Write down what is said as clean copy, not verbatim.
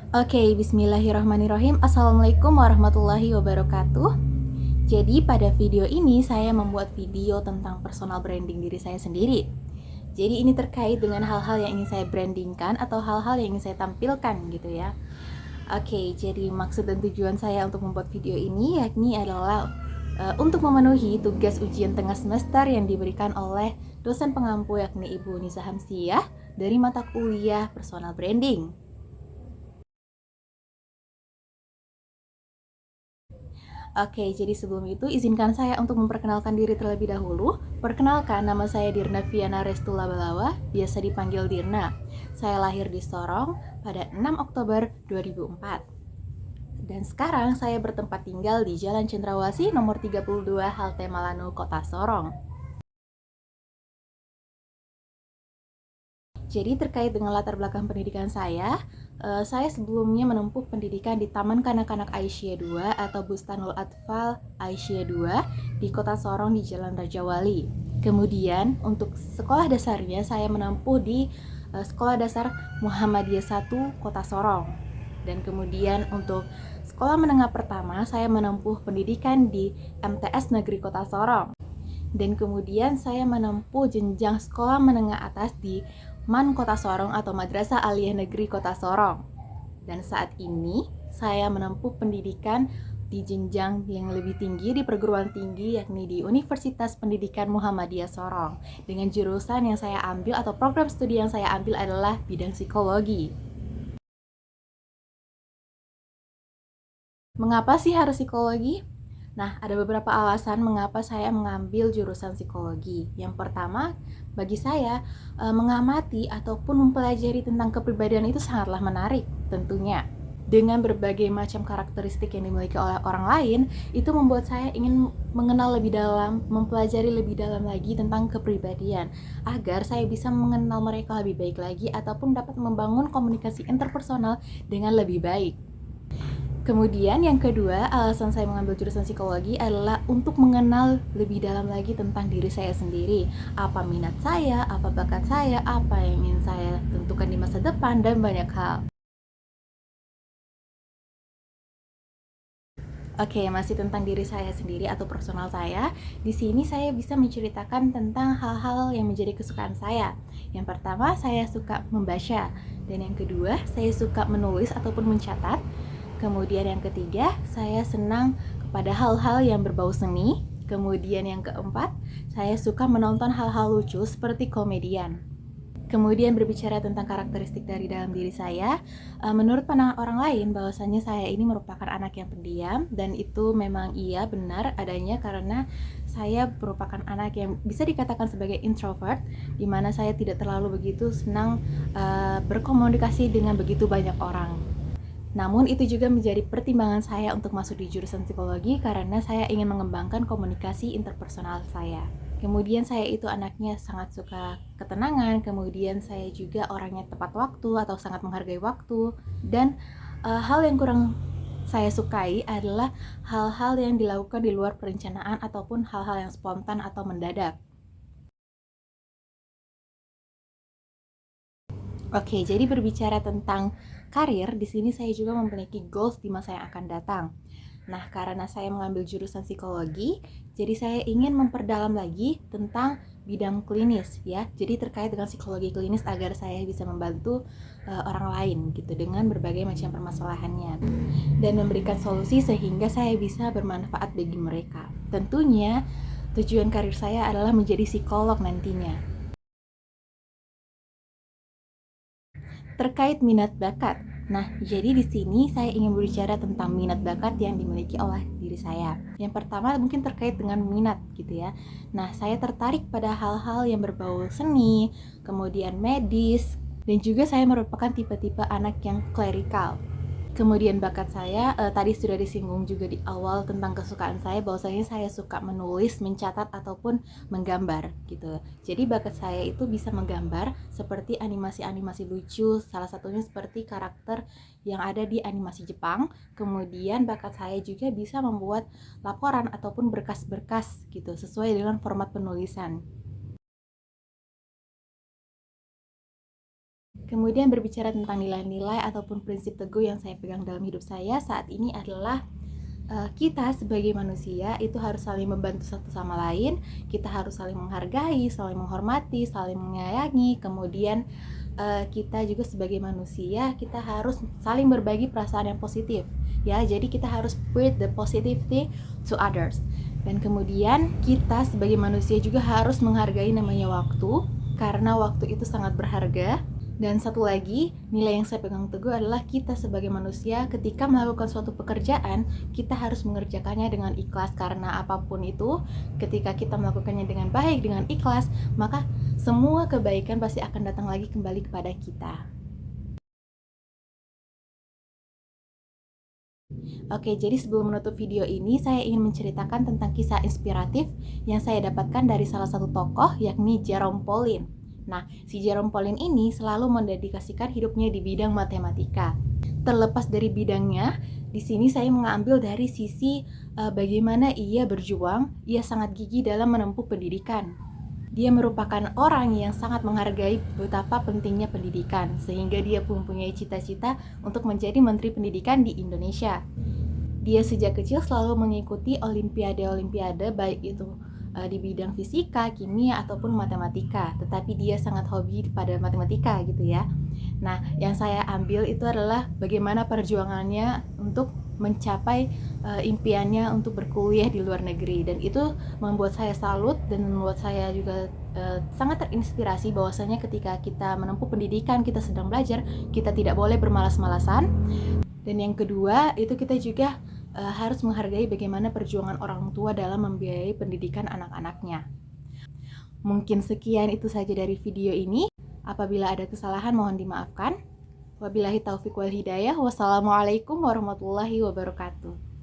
Oke, bismillahirrahmanirrahim. Assalamualaikum warahmatullahi wabarakatuh. Jadi pada video ini saya membuat video tentang personal branding diri saya sendiri. Jadi ini terkait dengan hal-hal yang ingin saya brandingkan atau hal-hal yang ingin saya tampilkan gitu ya. Oke, jadi maksud dan tujuan saya untuk membuat video ini yakni adalah untuk memenuhi tugas ujian tengah semester yang diberikan oleh dosen pengampu yakni Ibu Nisa Hamsiyah dari mata kuliah personal branding. Oke, jadi sebelum itu izinkan saya untuk memperkenalkan diri terlebih dahulu. Perkenalkan, nama saya Dirna Viana Restula Balawa, biasa dipanggil Dirna. Saya lahir di Sorong pada 6 Oktober 2004. Dan sekarang saya bertempat tinggal di Jalan Cendrawasih nomor 32 Halte Malano, Kota Sorong. Jadi terkait dengan latar belakang pendidikan saya sebelumnya menempuh pendidikan di Taman Kanak-Kanak Aisyah 2 atau Bustanul Atfal Aisyah 2 di Kota Sorong di Jalan Raja Wali. Kemudian untuk sekolah dasarnya saya menempuh di Sekolah Dasar Muhammadiyah 1 Kota Sorong. Dan kemudian untuk sekolah menengah pertama saya menempuh pendidikan di MTS Negeri Kota Sorong. Dan kemudian saya menempuh jenjang sekolah menengah atas di MAN Kota Sorong atau Madrasah Aliyah Negeri Kota Sorong. Dan saat ini saya menempuh pendidikan di jenjang yang lebih tinggi di perguruan tinggi yakni di Universitas Pendidikan Muhammadiyah Sorong dengan jurusan yang saya ambil atau program studi yang saya ambil adalah bidang psikologi. Mengapa sih harus psikologi? Nah, ada beberapa alasan mengapa saya mengambil jurusan psikologi. Yang pertama, bagi saya, mengamati ataupun mempelajari tentang kepribadian itu sangatlah menarik tentunya. Dengan berbagai macam karakteristik yang dimiliki oleh orang lain, itu membuat saya ingin mengenal lebih dalam, mempelajari lebih dalam lagi tentang kepribadian, agar saya bisa mengenal mereka lebih baik lagi ataupun dapat membangun komunikasi interpersonal dengan lebih baik. Kemudian yang kedua, alasan saya mengambil jurusan psikologi adalah untuk mengenal lebih dalam lagi tentang diri saya sendiri. Apa minat saya, apa bakat saya, apa yang ingin saya tentukan di masa depan, dan banyak hal. Oke, masih tentang diri saya sendiri atau personal saya. Di sini saya bisa menceritakan tentang hal-hal yang menjadi kesukaan saya. Yang pertama, saya suka membaca. Dan yang kedua, saya suka menulis ataupun mencatat. Kemudian yang ketiga, saya senang kepada hal-hal yang berbau seni. Kemudian yang keempat, saya suka menonton hal-hal lucu seperti komedian. Kemudian berbicara tentang karakteristik dari dalam diri saya, menurut pandangan orang lain bahwasanya saya ini merupakan anak yang pendiam, dan itu memang iya benar adanya karena saya merupakan anak yang bisa dikatakan sebagai introvert, di mana saya tidak terlalu begitu senang berkomunikasi dengan begitu banyak orang. Namun itu juga menjadi pertimbangan saya untuk masuk di jurusan psikologi karena saya ingin mengembangkan komunikasi interpersonal saya. Kemudian saya itu anaknya sangat suka ketenangan, kemudian saya juga orangnya tepat waktu atau sangat menghargai waktu. Dan hal yang kurang saya sukai adalah hal-hal yang dilakukan di luar perencanaan ataupun hal-hal yang spontan atau mendadak. Oke, jadi berbicara tentang karir, di sini saya juga memiliki goals di masa yang akan datang. Nah, karena saya mengambil jurusan psikologi, jadi saya ingin memperdalam lagi tentang bidang klinis ya. Jadi terkait dengan psikologi klinis agar saya bisa membantu orang lain gitu dengan berbagai macam permasalahannya dan memberikan solusi sehingga saya bisa bermanfaat bagi mereka. Tentunya tujuan karir saya adalah menjadi psikolog nantinya. Terkait minat bakat. Nah, jadi di sini saya ingin berbicara tentang minat bakat yang dimiliki oleh diri saya. Yang pertama mungkin terkait dengan minat gitu ya. Nah, saya tertarik pada hal-hal yang berbau seni, kemudian medis, dan juga saya merupakan tipe-tipe anak yang klerikal. Kemudian bakat saya tadi sudah disinggung juga di awal tentang kesukaan saya bahwasanya saya suka menulis, mencatat ataupun menggambar gitu. Jadi bakat saya itu bisa menggambar seperti animasi-animasi lucu, salah satunya seperti karakter yang ada di animasi Jepang. Kemudian bakat saya juga bisa membuat laporan ataupun berkas-berkas gitu sesuai dengan format penulisan. Kemudian berbicara tentang nilai-nilai ataupun prinsip teguh yang saya pegang dalam hidup saya saat ini adalah kita sebagai manusia itu harus saling membantu satu sama lain, kita harus saling menghargai, saling menghormati, saling menyayangi. Kemudian kita juga sebagai manusia kita harus saling berbagi perasaan yang positif ya, jadi kita harus spread the positivity to others. Dan kemudian kita sebagai manusia juga harus menghargai namanya waktu, karena waktu itu sangat berharga. Dan satu lagi, nilai yang saya pegang teguh adalah kita sebagai manusia ketika melakukan suatu pekerjaan, kita harus mengerjakannya dengan ikhlas, karena apapun itu, ketika kita melakukannya dengan baik, dengan ikhlas, maka semua kebaikan pasti akan datang lagi kembali kepada kita. Oke, jadi sebelum menutup video ini, saya ingin menceritakan tentang kisah inspiratif yang saya dapatkan dari salah satu tokoh, yakni Jerome Pauline. Nah, si Jerome Pauline ini selalu mendedikasikan hidupnya di bidang matematika. Terlepas dari bidangnya, di sini saya mengambil dari sisi bagaimana ia berjuang, ia sangat gigih dalam menempuh pendidikan. Dia merupakan orang yang sangat menghargai betapa pentingnya pendidikan, sehingga dia mempunyai cita-cita untuk menjadi Menteri Pendidikan di Indonesia. Dia sejak kecil selalu mengikuti olimpiade-olimpiade, baik itu di bidang fisika, kimia, ataupun matematika. Tetapi dia sangat hobi pada matematika gitu ya. Nah, yang saya ambil itu adalah bagaimana perjuangannya untuk mencapai impiannya untuk berkuliah di luar negeri. Dan itu membuat saya salut dan membuat saya juga sangat terinspirasi bahwasanya ketika kita menempuh pendidikan, kita sedang belajar, kita tidak boleh bermalas-malasan. Dan yang kedua, itu kita juga harus menghargai bagaimana perjuangan orang tua dalam membiayai pendidikan anak-anaknya. Mungkin sekian itu saja dari video ini. Apabila ada kesalahan mohon dimaafkan. Wabillahi taufiq wal hidayah. Wassalamualaikum warahmatullahi wabarakatuh.